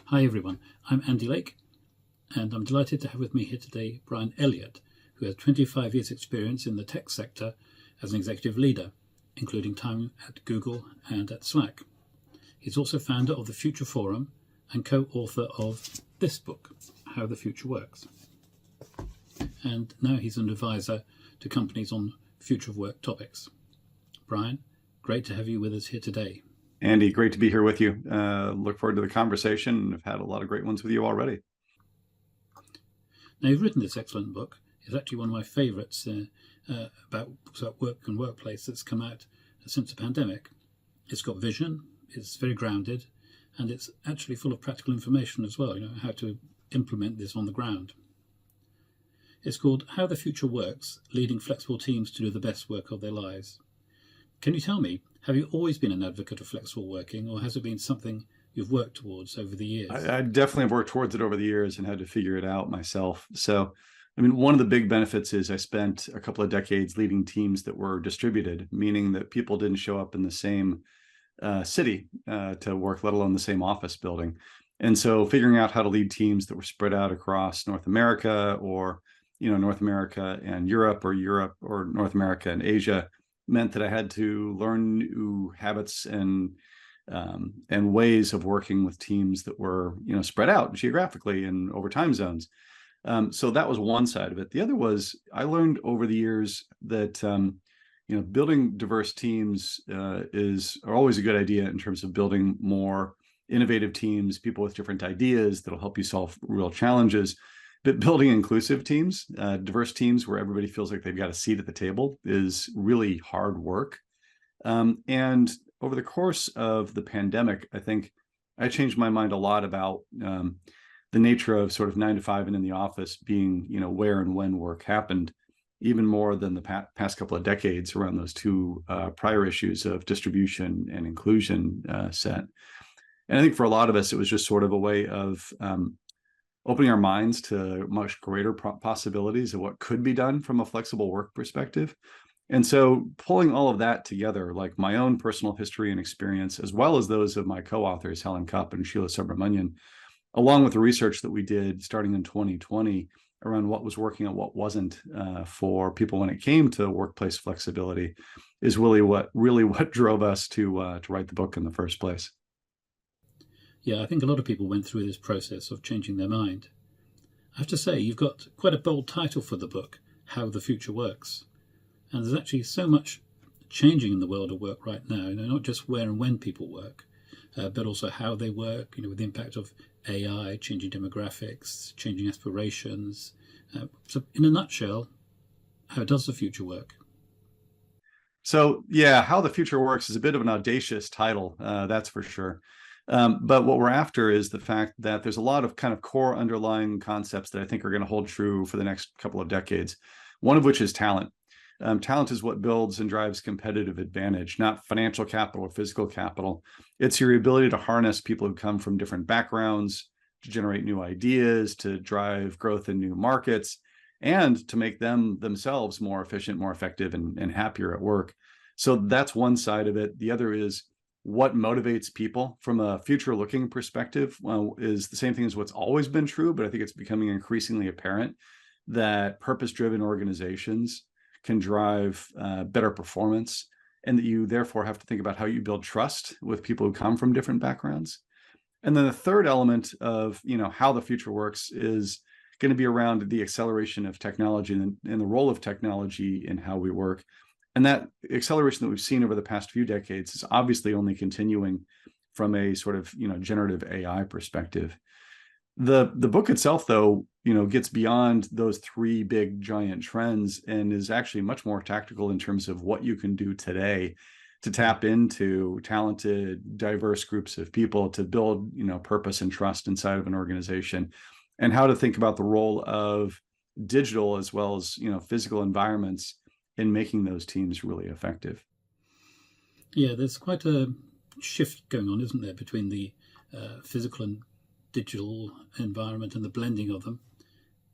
Hi everyone, I'm Andy Lake, and I'm delighted to have with me here today Brian Elliott, who has 25 years' experience in the tech sector as an executive leader, including time at Google and at Slack. He's also founder of the Future Forum and co-author of this book, How the Future Works. And now he's an advisor to companies on future of work topics. Brian, great to have you with us here today. Andy, great to be here with you. Look forward to the conversation. I've had a lot of great ones with you already. Now, you've written this excellent book. It's actually one of my favourites about work and workplace that's come out since the pandemic. It's got vision, it's very grounded, and it's actually full of practical information as well, how to implement this on the ground. It's called How the Future Works, Leading Flexible Teams to Do the Best Work of Their Lives. Can you tell me, have you always been an advocate of flexible working, or has it been something you've worked towards over the years? I definitely have worked towards it over the years and had to figure it out myself. So, one of the big benefits is I spent a couple of decades leading teams that were distributed, meaning that people didn't show up in the same city to work, let alone the same office building. And so figuring out how to lead teams that were spread out across North America or, North America and Europe or North America and Asia meant that I had to learn new habits and ways of working with teams that were, spread out geographically and over time zones. So that was one side of it. The other was I learned over the years that, building diverse teams are always a good idea in terms of building more innovative teams, people with different ideas that'll help you solve real challenges. But building inclusive teams, diverse teams where everybody feels like they've got a seat at the table is really hard work. And over the course of the pandemic, I think I changed my mind a lot about the nature of sort of 9 to 5 and in the office being, where and when work happened, even more than the past couple of decades around those two prior issues of distribution and inclusion set. And I think for a lot of us, it was just sort of a way of opening our minds to much greater possibilities of what could be done from a flexible work perspective. And so pulling all of that together, like my own personal history and experience, as well as those of my co-authors, Helen Cupp and Sheila Subramanian, along with the research that we did starting in 2020 around what was working and what wasn't for people when it came to workplace flexibility, is really what drove us to write the book in the first place. Yeah, I think a lot of people went through this process of changing their mind. I have to say, you've got quite a bold title for the book, How the Future Works. And there's actually so much changing in the world of work right now, not just where and when people work, but also how they work, with the impact of AI, changing demographics, changing aspirations. So in a nutshell, how does the future work? So yeah, How the Future Works is a bit of an audacious title, that's for sure. But what we're after is the fact that there's a lot of kind of core underlying concepts that I think are going to hold true for the next couple of decades, one of which is talent. Talent is what builds and drives competitive advantage, not financial capital or physical capital. It's your ability to harness people who come from different backgrounds, to generate new ideas, to drive growth in new markets, and to make them themselves more efficient, more effective, and happier at work. So that's one side of it. The other is what motivates people from a future-looking perspective. Is the same thing as what's always been true, but I think it's becoming increasingly apparent that purpose-driven organizations can drive better performance, and that you therefore have to think about how you build trust with people who come from different backgrounds. And then the third element of how the future works is going to be around the acceleration of technology and the role of technology in how we work. And that acceleration that we've seen over the past few decades is obviously only continuing from a sort of generative AI perspective. The book itself, though, gets beyond those three big giant trends and is actually much more tactical in terms of what you can do today to tap into talented, diverse groups of people to build, purpose and trust inside of an organization, and how to think about the role of digital as well as, physical environments in making those teams really effective. Yeah, there's quite a shift going on, isn't there, between the physical and digital environment and the blending of them.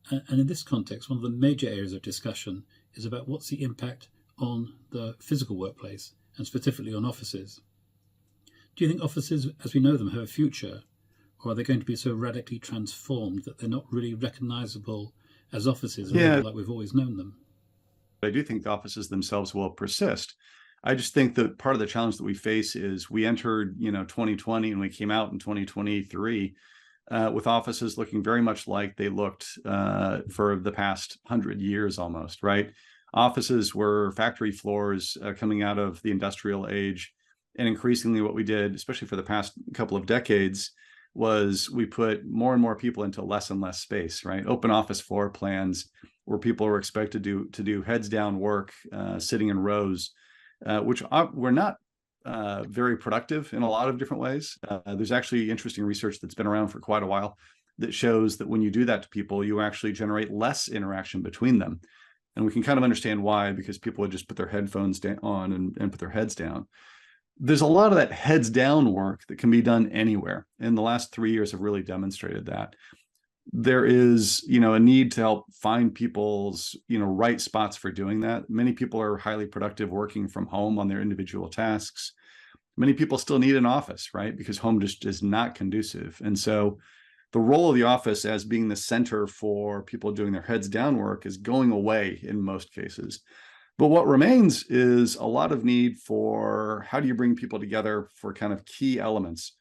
And in this context, one of the major areas of discussion is about what's the impact on the physical workplace and specifically on offices. Do you think offices, as we know them, have a future, or are they going to be so radically transformed that they're not really recognizable as offices or Yeah, like we've always known them? I do think the offices themselves will persist. I just think that part of the challenge that we face is we entered, 2020 and we came out in 2023 with offices looking very much like they looked for the past 100 years almost, right? Offices were factory floors coming out of the industrial age. And increasingly, what we did, especially for the past couple of decades, was we put more and more people into less and less space, right? Open office floor plans where people are expected to do heads down work, sitting in rows, which were not very productive in a lot of different ways. There's actually interesting research that's been around for quite a while that shows that when you do that to people, you actually generate less interaction between them. And we can kind of understand why, because people would just put their headphones on and put their heads down. There's a lot of that heads down work that can be done anywhere. And the last 3 years have really demonstrated that. There is, a need to help find people's, right spots for doing that. Many people are highly productive working from home on their individual tasks. Many people still need an office, right? Because home just is not conducive. And so the role of the office as being the center for people doing their heads down work is going away in most cases. But what remains is a lot of need for how do you bring people together for kind of key elements.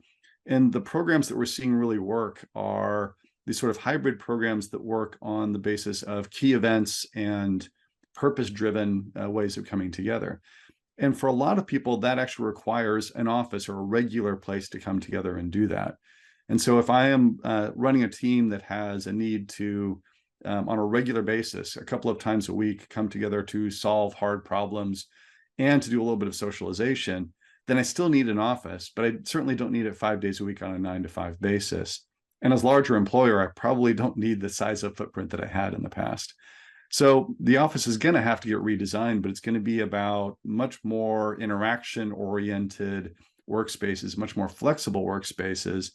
And the programs that we're seeing really work are these sort of hybrid programs that work on the basis of key events and purpose-driven ways of coming together. And for a lot of people, that actually requires an office or a regular place to come together and do that. And so if I am running a team that has a need to, on a regular basis, a couple of times a week, come together to solve hard problems and to do a little bit of socialization, then I still need an office, but I certainly don't need it 5 days a week on a 9-to-5 basis. And as a larger employer, I probably don't need the size of footprint that I had in the past. So the office is going to have to get redesigned, but it's going to be about much more interaction-oriented workspaces, much more flexible workspaces.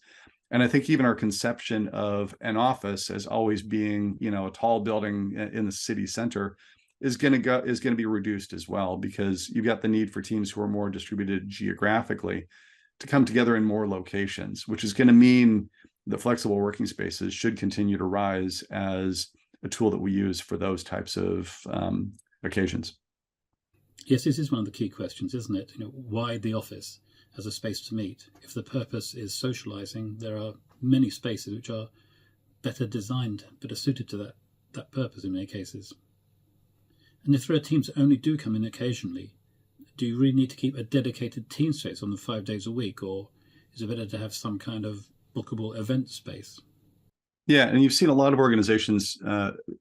And I think even our conception of an office as always being, a tall building in the city center is going to be reduced as well, because you've got the need for teams who are more distributed geographically to come together in more locations, which is going to mean that flexible working spaces should continue to rise as a tool that we use for those types of occasions. Yes, this is one of the key questions, isn't it? Why the office as a space to meet? If the purpose is socializing, there are many spaces which are better designed, better suited to that purpose in many cases. And if there are teams that only do come in occasionally, do you really need to keep a dedicated team space on them 5 days a week, or is it better to have some kind of bookable event space? Yeah, and you've seen a lot of organizations,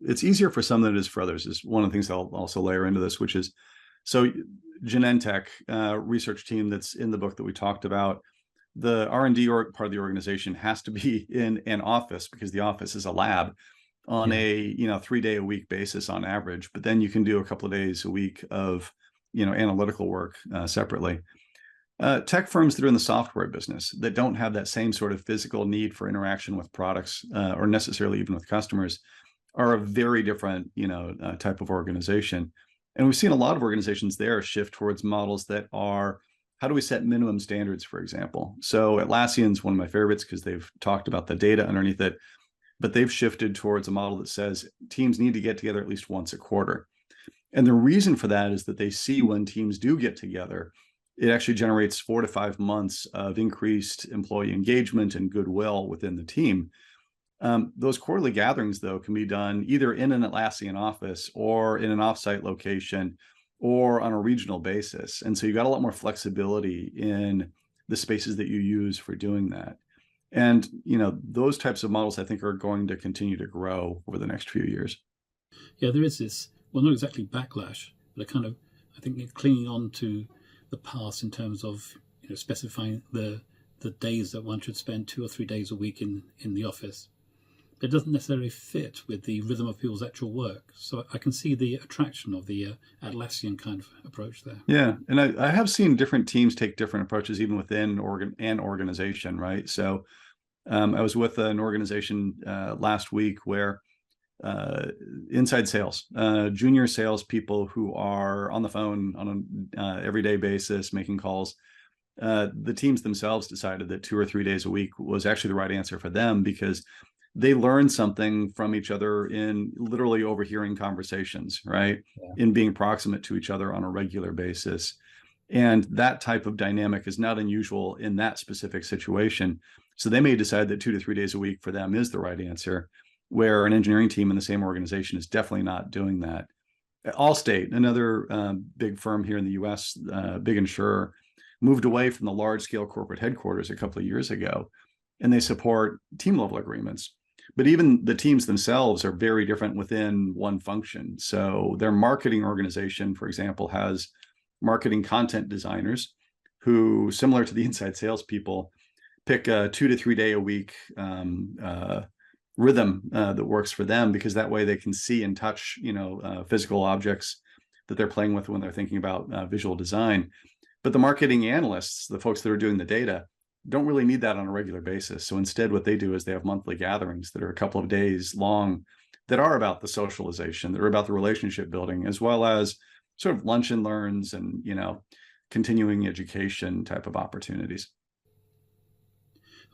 it's easier for some than it is for others, is one of the things I'll also layer into this, which is, so Genentech research team that's in the book that we talked about, the R&D part of the organization has to be in an office because the office is a lab on a 3-day-a-week basis on average, but then you can do a couple of days a week of analytical work separately. Tech firms that are in the software business that don't have that same sort of physical need for interaction with products or necessarily even with customers are a very different type of organization. And we've seen a lot of organizations there shift towards models that are, how do we set minimum standards, for example? So Atlassian's one of my favorites because they've talked about the data underneath it, but they've shifted towards a model that says teams need to get together at least once a quarter. And the reason for that is that they see when teams do get together, it actually generates 4 to 5 months of increased employee engagement and goodwill within the team. Those quarterly gatherings, though, can be done either in an Atlassian office or in an offsite location or on a regional basis. And so you've got a lot more flexibility in the spaces that you use for doing that. And, those types of models, I think, are going to continue to grow over the next few years. Yeah, there is this, well, not exactly backlash, but a kind of, I think, clinging on to the past in terms of specifying the days that one should spend 2 or 3 days a week in the office. It doesn't necessarily fit with the rhythm of people's actual work. So I can see the attraction of the Atlassian kind of approach there. Yeah, and I have seen different teams take different approaches even within an organization, right? So I was with an organization last week where inside sales, junior salespeople who are on the phone on an everyday basis, making calls, the teams themselves decided that 2 or 3 days a week was actually the right answer for them, because they learned something from each other in literally overhearing conversations, right? Yeah. In being proximate to each other on a regular basis. And that type of dynamic is not unusual in that specific situation. So they may decide that 2 to 3 days a week for them is the right answer, where an engineering team in the same organization is definitely not doing that. Allstate, another big firm here in the US, big insurer, moved away from the large scale corporate headquarters a couple of years ago, and they support team level agreements. But even the teams themselves are very different within one function. So their marketing organization, for example, has marketing content designers who, similar to the inside salespeople, pick a 2 to 3 day a week rhythm that works for them, because that way they can see and touch, physical objects that they're playing with when they're thinking about visual design. But the marketing analysts, the folks that are doing the data, don't really need that on a regular basis. So instead, what they do is they have monthly gatherings that are a couple of days long, that are about the socialization, that are about the relationship building, as well as sort of lunch and learns and, continuing education type of opportunities.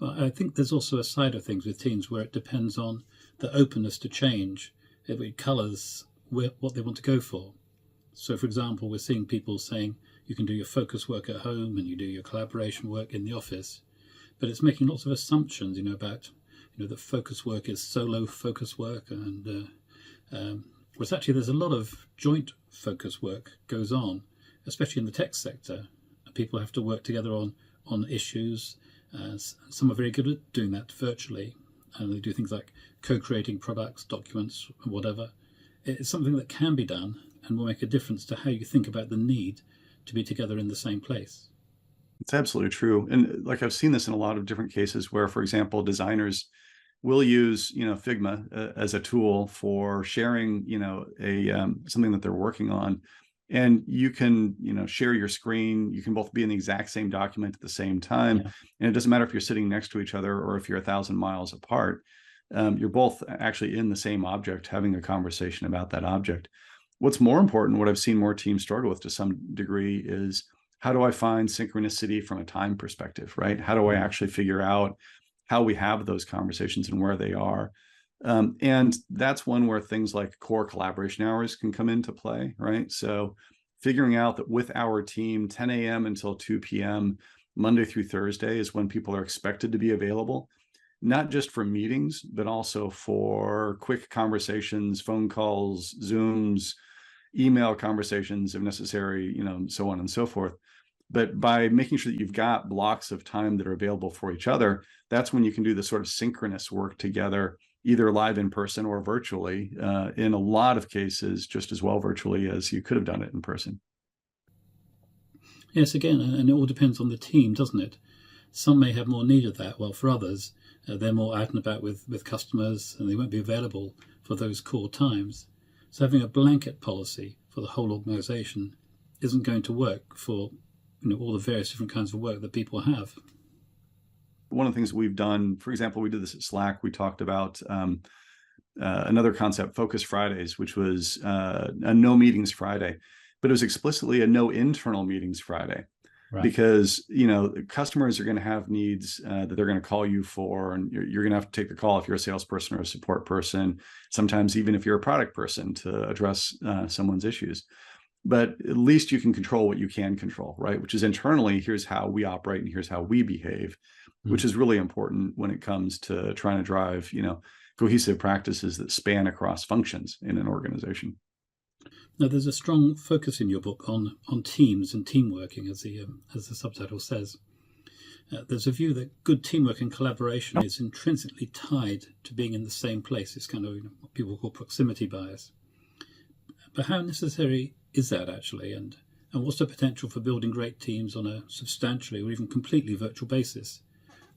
Well, I think there's also a side of things with teams where it depends on the openness to change. It colours what they want to go for. So, for example, we're seeing people saying you can do your focus work at home and you do your collaboration work in the office, but it's making lots of assumptions, about, that focus work is solo focus work, and whereas actually there's a lot of joint focus work goes on, especially in the tech sector. People have to work together on issues. Some are very good at doing that virtually, and they do things like co-creating products, documents, whatever. It's something that can be done and will make a difference to how you think about the need to be together in the same place. It's absolutely true. And like, I've seen this in a lot of different cases where, for example, designers will use, Figma as a tool for sharing, something that they're working on. And you can, share your screen. You can both be in the exact same document at the same time. Yeah. And it doesn't matter if you're sitting next to each other or if you're 1,000 miles apart. You're both actually in the same object, having a conversation about that object. What's more important, what I've seen more teams struggle with to some degree, is how do I find synchronicity from a time perspective, right? How do I actually figure out how we have those conversations and where they are? And that's one where things like core collaboration hours can come into play, right? So figuring out that with our team, 10 a.m. until 2 p.m., Monday through Thursday is when people are expected to be available, not just for meetings, but also for quick conversations, phone calls, Zooms, email conversations if necessary, so on and so forth. But by making sure that you've got blocks of time that are available for each other, that's when you can do the sort of synchronous work together, either live in person or virtually, in a lot of cases, just as well virtually as you could have done it in person. Yes, again, and it all depends on the team, doesn't it? Some may have more need of that, while for others, they're more out and about with customers and they won't be available for those core times. So having a blanket policy for the whole organisation isn't going to work for all the various different kinds of work that people have. One of the things we've done, for example, we did this at Slack. We talked about another concept, Focus Fridays, which was a no meetings Friday, but it was explicitly a no internal meetings Friday. Right. Because customers are going to have needs that they're going to call you for, and you're going to have to take the call if you're a salesperson or a support person, sometimes even if you're a product person, to address someone's issues. But at least you can control what you can control, right? Which is internally, here's how we operate and here's how we behave, which is really important when it comes to trying to drive, cohesive practices that span across functions in an organization. Now, there's a strong focus in your book on teams and team working, as the subtitle says. There's a view that good teamwork and collaboration is intrinsically tied to being in the same place. It's kind of what people call proximity bias. But how necessary is that actually? And what's the potential for building great teams on a substantially or even completely virtual basis?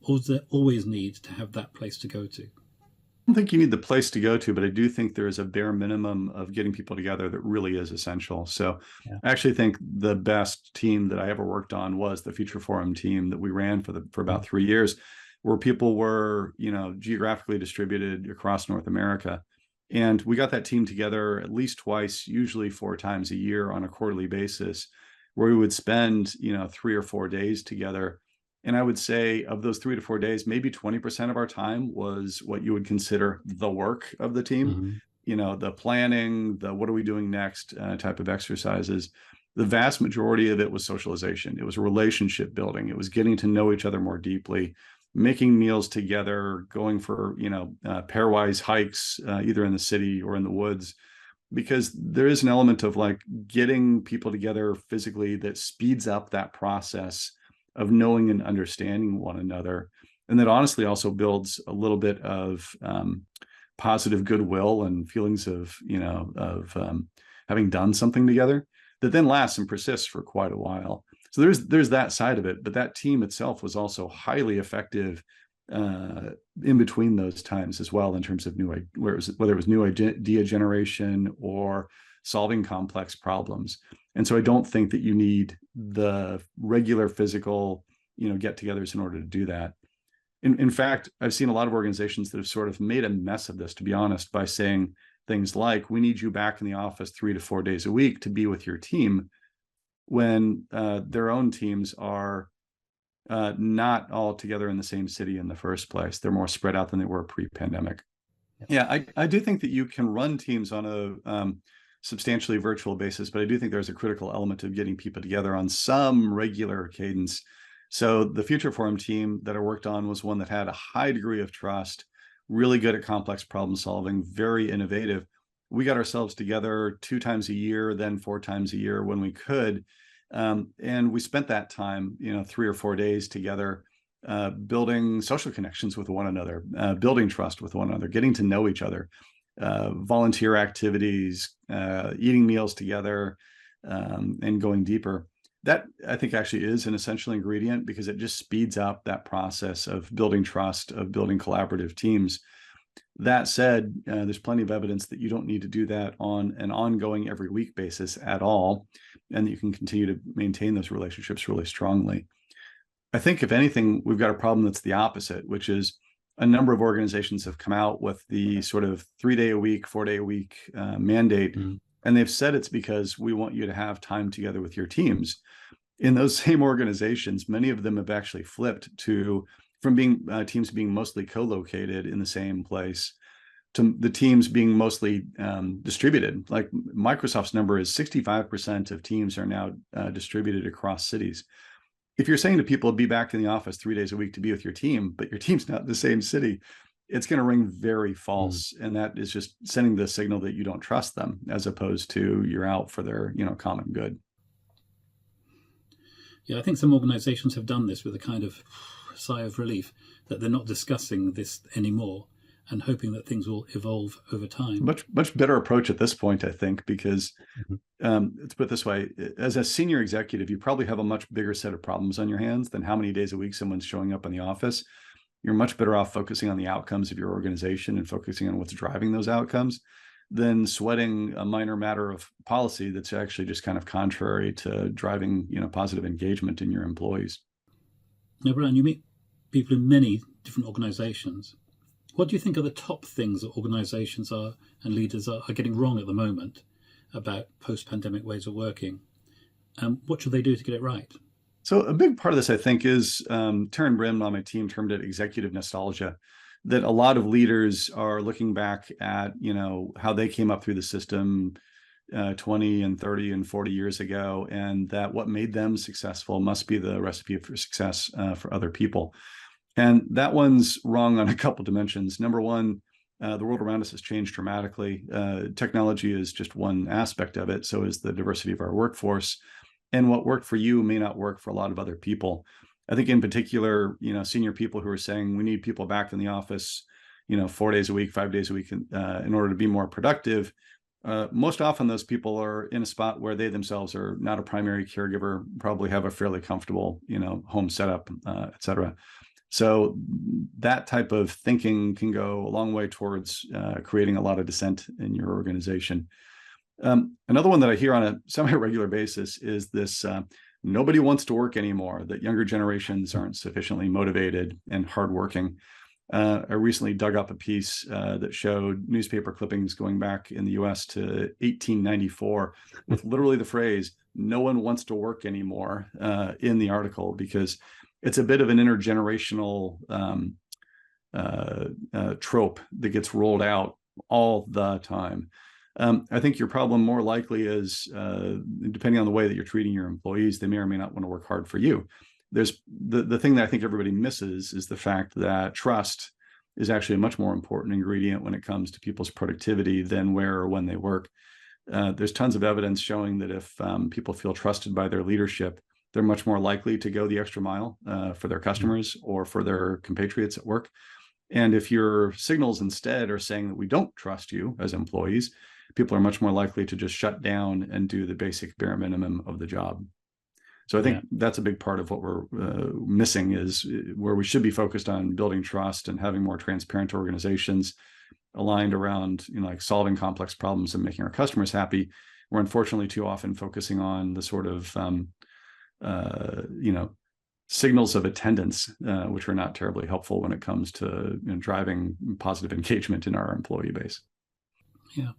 Or is there always need to have that place to go to? I don't think you need the place to go to, but I do think there is a bare minimum of getting people together that really is essential. So I actually think the best team that I ever worked on was the Future Forum team that we ran for about 3 years, where people were, geographically distributed across North America. And we got that team together at least twice, usually 4 times a year on a quarterly basis, where we would spend, 3 or 4 days together. And I would say of those 3 to 4 days, maybe 20% of our time was what you would consider the work of the team, the planning, the what are we doing next type of exercises. The vast majority of it was socialization. It was relationship building. It was getting to know each other more deeply, making meals together, going for, pairwise hikes, either in the city or in the woods, because there is an element of like getting people together physically that speeds up that process of knowing and understanding one another. And that honestly also builds a little bit of positive goodwill and feelings of, having done something together that then lasts and persists for quite a while. So there's that side of it, but that team itself was also highly effective in between those times as well, in terms of whether it was new idea generation or solving complex problems. And so I don't think that you need the regular physical, get-togethers in order to do that. In fact, I've seen a lot of organizations that have sort of made a mess of this, to be honest, by saying things like, we need you back in the office 3 to 4 days a week to be with your team, when their own teams are not all together in the same city in the first place. They're more spread out than they were pre-pandemic. Yeah, I do think that you can run teams on a substantially virtual basis, but I do think there's a critical element of getting people together on some regular cadence. So the Future Forum team that I worked on was one that had a high degree of trust, really good at complex problem solving, very innovative. We got ourselves together 2 times a year, then 4 times a year when we could. And we spent that time, 3 or 4 days together, building social connections with one another, building trust with one another, getting to know each other, volunteer activities, eating meals together, and going deeper. That, I think, actually is an essential ingredient, because it just speeds up that process of building trust, of building collaborative teams. That said, there's plenty of evidence that you don't need to do that on an ongoing every week basis at all, and that you can continue to maintain those relationships really strongly. I think, if anything, we've got a problem that's the opposite, which is a number of organizations have come out with the sort of 3-day-a-week, 4-day-a-week mandate, and they've said it's because we want you to have time together with your teams. In those same organizations, many of them have actually flipped from being teams being mostly co-located in the same place to the teams being mostly distributed. Like Microsoft's number is 65% of teams are now distributed across cities. If you're saying to people, be back in the office 3 days a week to be with your team, but your team's not in the same city, it's going to ring very false. And that is just sending the signal that you don't trust them, as opposed to you're out for their, common good. Yeah, I think some organizations have done this with a kind of sigh of relief that they're not discussing this anymore, and hoping that things will evolve over time. Much better approach at this point, I think, because let's put it this way: as a senior executive, you probably have a much bigger set of problems on your hands than how many days a week someone's showing up in the office. You're much better off focusing on the outcomes of your organization and focusing on what's driving those outcomes, than sweating a minor matter of policy that's actually just kind of contrary to driving, positive engagement in your employees. Now, Brian, you meet people in many different organizations. What do you think are the top things that organizations and leaders are getting wrong at the moment about post-pandemic ways of working? What should they do to get it right? So a big part of this, I think, is Taryn Brim on my team termed it executive nostalgia, that a lot of leaders are looking back at, how they came up through the system 20 and 30 and 40 years ago, and that what made them successful must be the recipe for success for other people. And that one's wrong on a couple dimensions. Number one, the world around us has changed dramatically. Technology is just one aspect of it. So is the diversity of our workforce. And what worked for you may not work for a lot of other people. I think in particular, senior people who are saying we need people back in the office, 4 days a week, 5 days a week in order to be more productive. Most often those people are in a spot where they themselves are not a primary caregiver, probably have a fairly comfortable, home setup, et cetera. So that type of thinking can go a long way towards creating a lot of dissent in your organization. Another one that I hear on a semi-regular basis is this: nobody wants to work anymore, that younger generations aren't sufficiently motivated and hardworking. I recently dug up a piece that showed newspaper clippings going back in the US to 1894 with literally the phrase, "No one wants to work anymore," in the article, because it's a bit of an intergenerational trope that gets rolled out all the time. I think your problem more likely is, depending on the way that you're treating your employees, they may or may not want to work hard for you. There's the thing that I think everybody misses is the fact that trust is actually a much more important ingredient when it comes to people's productivity than where or when they work. There's tons of evidence showing that if people feel trusted by their leadership, they're much more likely to go the extra mile for their customers or for their compatriots at work. And if your signals instead are saying that we don't trust you as employees, people are much more likely to just shut down and do the basic bare minimum of the job. So I think that's a big part of what we're missing, is where we should be focused on building trust and having more transparent organizations aligned around, like solving complex problems and making our customers happy. We're unfortunately too often focusing on the sort of, signals of attendance, which are not terribly helpful when it comes to driving positive engagement in our employee base. Yeah.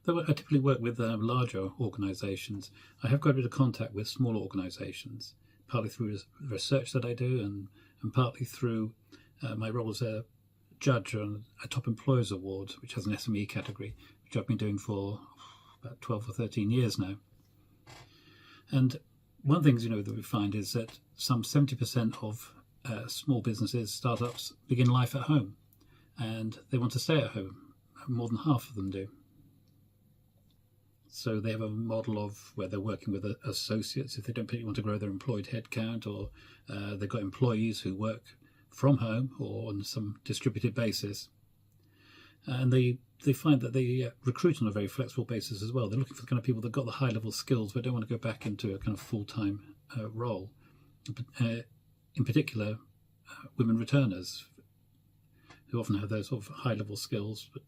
Though I typically work with larger organizations, I have quite a bit of contact with smaller organizations, partly through research that I do and partly through my role as a judge on a Top Employers Award, which has an SME category, which I've been doing for about 12 or 13 years now. And one of the things, that we find is that some 70% of small businesses, startups, begin life at home, and they want to stay at home. More than half of them do. So they have a model of where they're working with associates if they don't particularly want to grow their employed headcount, or they've got employees who work from home or on some distributed basis. And they find that they recruit on a very flexible basis as well. They're looking for the kind of people that got the high-level skills but don't want to go back into a kind of full-time role. In particular, women returners, who often have those sort of high-level skills, but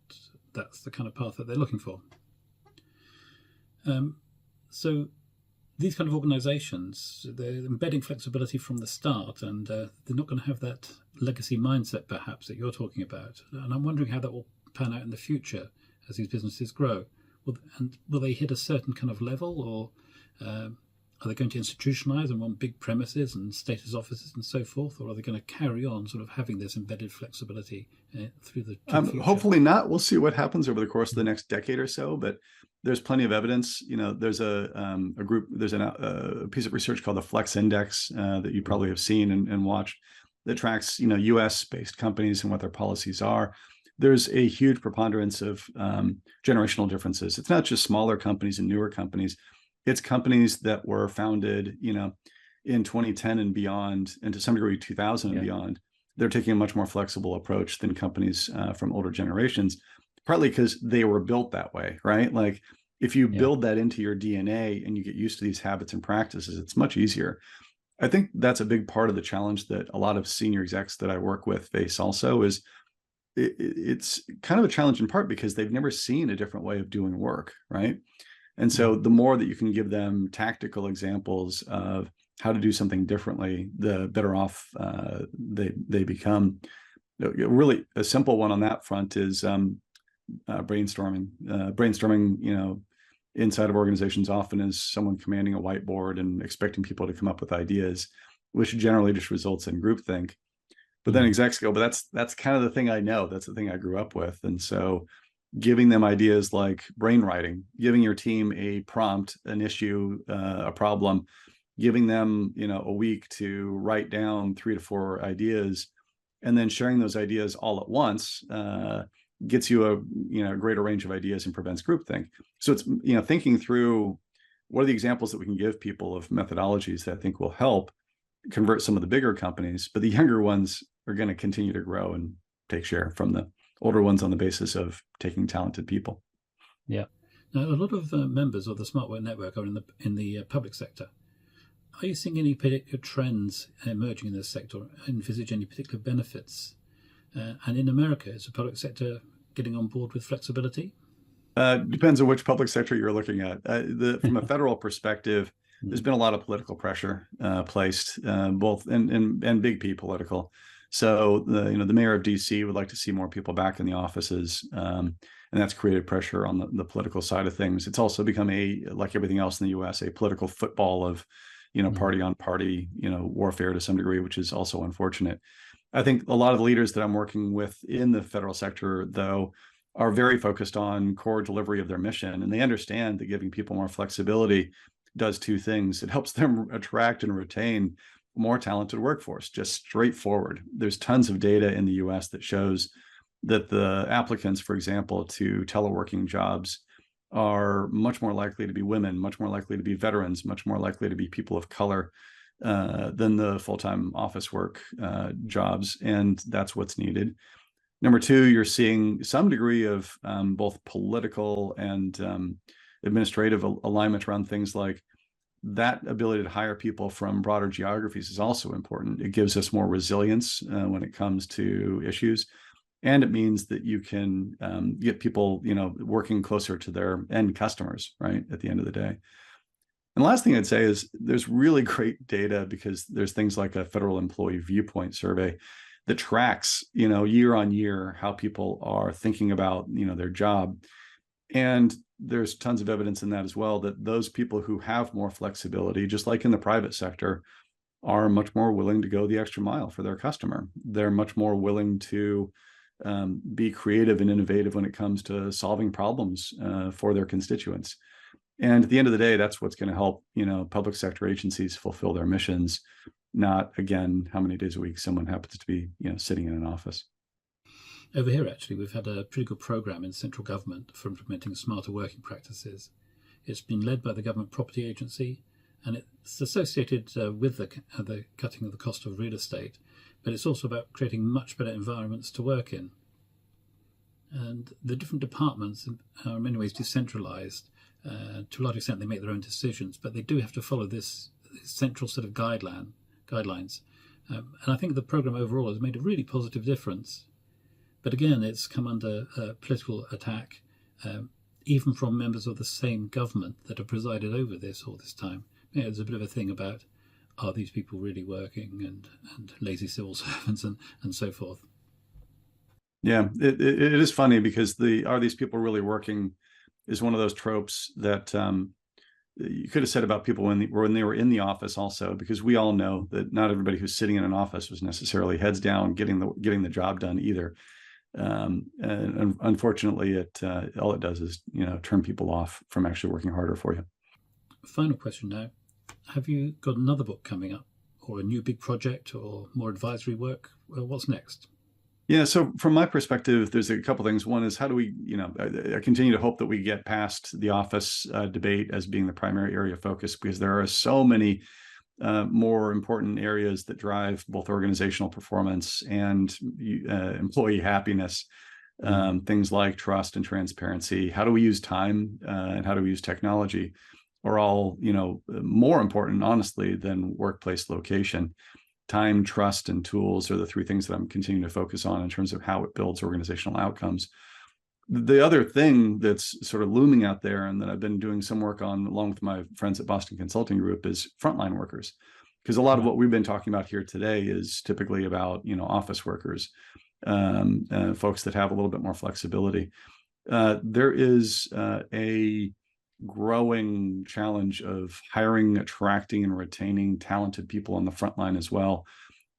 that's the kind of path that they're looking for. So these kind of organizations, they're embedding flexibility from the start, and they're not going to have that legacy mindset perhaps that you're talking about. And I'm wondering how that will pan out in the future as these businesses grow. Will they hit a certain kind of level, or are they going to institutionalize and want big premises and status offices and so forth, or are they going to carry on sort of having this embedded flexibility through the future? Hopefully not. We'll see what happens over the course of the next decade or so, but there's plenty of evidence. There's a group, there's a piece of research called the Flex Index that you probably have seen and watched, that tracks, US based companies and what their policies are. There's a huge preponderance of generational differences. It's not just smaller companies and newer companies. It's companies that were founded, in 2010 and beyond, and to some degree 2000 and beyond. They're taking a much more flexible approach than companies from older generations, partly because they were built that way, right? Like if you build that into your DNA and you get used to these habits and practices, it's much easier. I think that's a big part of the challenge that a lot of senior execs that I work with face also, is it's kind of a challenge in part because they've never seen a different way of doing work, right? And so the more that you can give them tactical examples of how to do something differently, the better off they become. Really, a simple one on that front is brainstorming. Brainstorming, inside of organizations often is someone commanding a whiteboard and expecting people to come up with ideas, which generally just results in groupthink. But then execs go, but that's kind of the thing I know. That's the thing I grew up with. And so giving them ideas like brainwriting, giving your team a prompt, an issue, a problem, giving them, a week to write down 3 to 4 ideas, and then sharing those ideas all at once gets you a greater range of ideas and prevents groupthink. So it's, thinking through what are the examples that we can give people of methodologies that I think will help convert some of the bigger companies, but the younger ones are going to continue to grow and take share from the older ones on the basis of taking talented people. Yeah. Now, a lot of members of the Smart Work Network are in the public sector. Are you seeing any particular trends emerging in this sector? Envisage any particular benefits? And in America, is the public sector getting on board with flexibility? Depends on which public sector you're looking at. From a federal perspective, there's been a lot of political pressure placed, both and big P political. So the mayor of DC would like to see more people back in the offices, and that's created pressure on the political side of things. It's also become like everything else in the U.S., a political football of party on party warfare to some degree, which is also unfortunate. I think a lot of the leaders that I'm working with in the federal sector, though, are very focused on core delivery of their mission, and they understand that giving people more flexibility does two things. It helps them attract and retain more talented workforce, just straightforward. There's tons of data in the US that shows that the applicants, for example, to teleworking jobs are much more likely to be women, much more likely to be veterans, much more likely to be people of color than the full-time office work jobs. And that's what's needed. Number two, you're seeing some degree of both political and administrative alignment around things like that. Ability to hire people from broader geographies is also important. It gives us more resilience when it comes to issues. And it means that you can get people, working closer to their end customers, right, at the end of the day. And the last thing I'd say is there's really great data, because there's things like a federal employee viewpoint survey that tracks, year on year how people are thinking about, their job. And there's tons of evidence in that as well, that those people who have more flexibility, just like in the private sector, are much more willing to go the extra mile for their customer. They're much more willing to be creative and innovative when it comes to solving problems for their constituents. And at the end of the day, that's what's going to help, public sector agencies fulfill their missions, not, again, how many days a week someone happens to be, sitting in an office. Over here, actually, we've had a pretty good program in central government for implementing smarter working practices. It's been led by the Government Property Agency, and it's associated with the cutting of the cost of real estate, but it's also about creating much better environments to work in. And the different departments are in many ways decentralized. To a large extent, they make their own decisions, but they do have to follow this central set of guidelines. And I think the program overall has made a really positive difference. But again, it's come under political attack, even from members of the same government that have presided over this all this time. There's a bit of a thing about, are these people really working, and lazy civil servants and so forth. Yeah, it is funny, because are these people really working is one of those tropes that you could have said about people when they were in the office also, because we all know that not everybody who's sitting in an office was necessarily heads down getting the job done either. And unfortunately, all it does is turn people off from actually working harder for you. Final question now: have you got another book coming up, or a new big project, or more advisory work? Well, what's next? Yeah, so from my perspective, there's a couple things. One is, how do we, I continue to hope that we get past the office debate as being the primary area of focus, because there are so many more important areas that drive both organizational performance and employee happiness. Things like trust and transparency. How do we use time and how do we use technology are all, more important, honestly, than workplace location. Time, trust, and tools are the three things that I'm continuing to focus on in terms of how it builds organizational outcomes. The other thing that's sort of looming out there, and that I've been doing some work on along with my friends at Boston Consulting Group, is frontline workers. Because a lot of what we've been talking about here today is typically about, office workers, folks that have a little bit more flexibility. There is a growing challenge of hiring, attracting, and retaining talented people on the front line as well.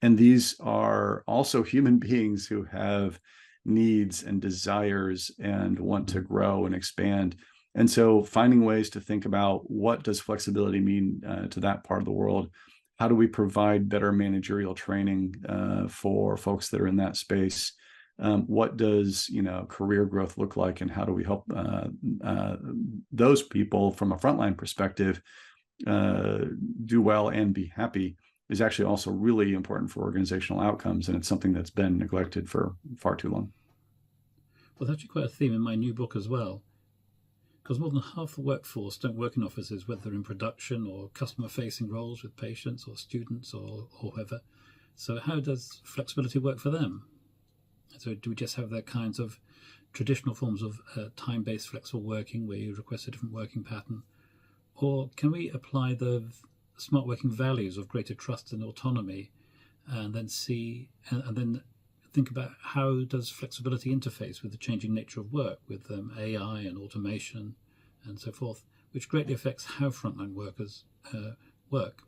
And these are also human beings who have needs and desires and want to grow and expand. And so finding ways to think about, what does flexibility mean to that part of the world? How do we provide better managerial training for folks that are in that space? What does career growth look like, and how do we help those people from a frontline perspective do well and be happy, is actually also really important for organizational outcomes, and it's something that's been neglected for far too long. Well, that's actually quite a theme in my new book as well, because more than half the workforce don't work in offices, whether in production or customer-facing roles with patients or students or whoever. So how does flexibility work for them? So do we just have that kinds of traditional forms of time-based flexible working where you request a different working pattern? Or can we apply the smart working values of greater trust and autonomy and then see, and then think about how does flexibility interface with the changing nature of work, with AI and automation and so forth, which greatly affects how frontline workers work.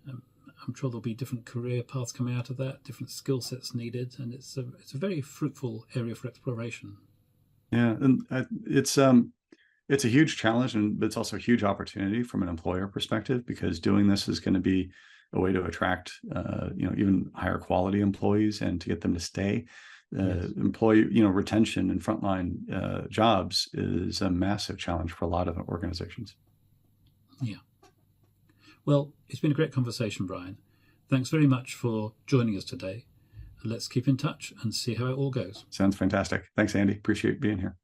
I'm sure there'll be different career paths coming out of that, different skill sets needed, and it's a very fruitful area for exploration. Yeah, and it's a huge challenge, but it's also a huge opportunity from an employer perspective, because doing this is going to be a way to attract even higher quality employees and to get them to stay. Yes. Employee retention and frontline jobs is a massive challenge for a lot of organizations. Yeah. Well, it's been a great conversation, Brian. Thanks very much for joining us today. Let's keep in touch and see how it all goes. Sounds fantastic. Thanks, Andy. Appreciate being here.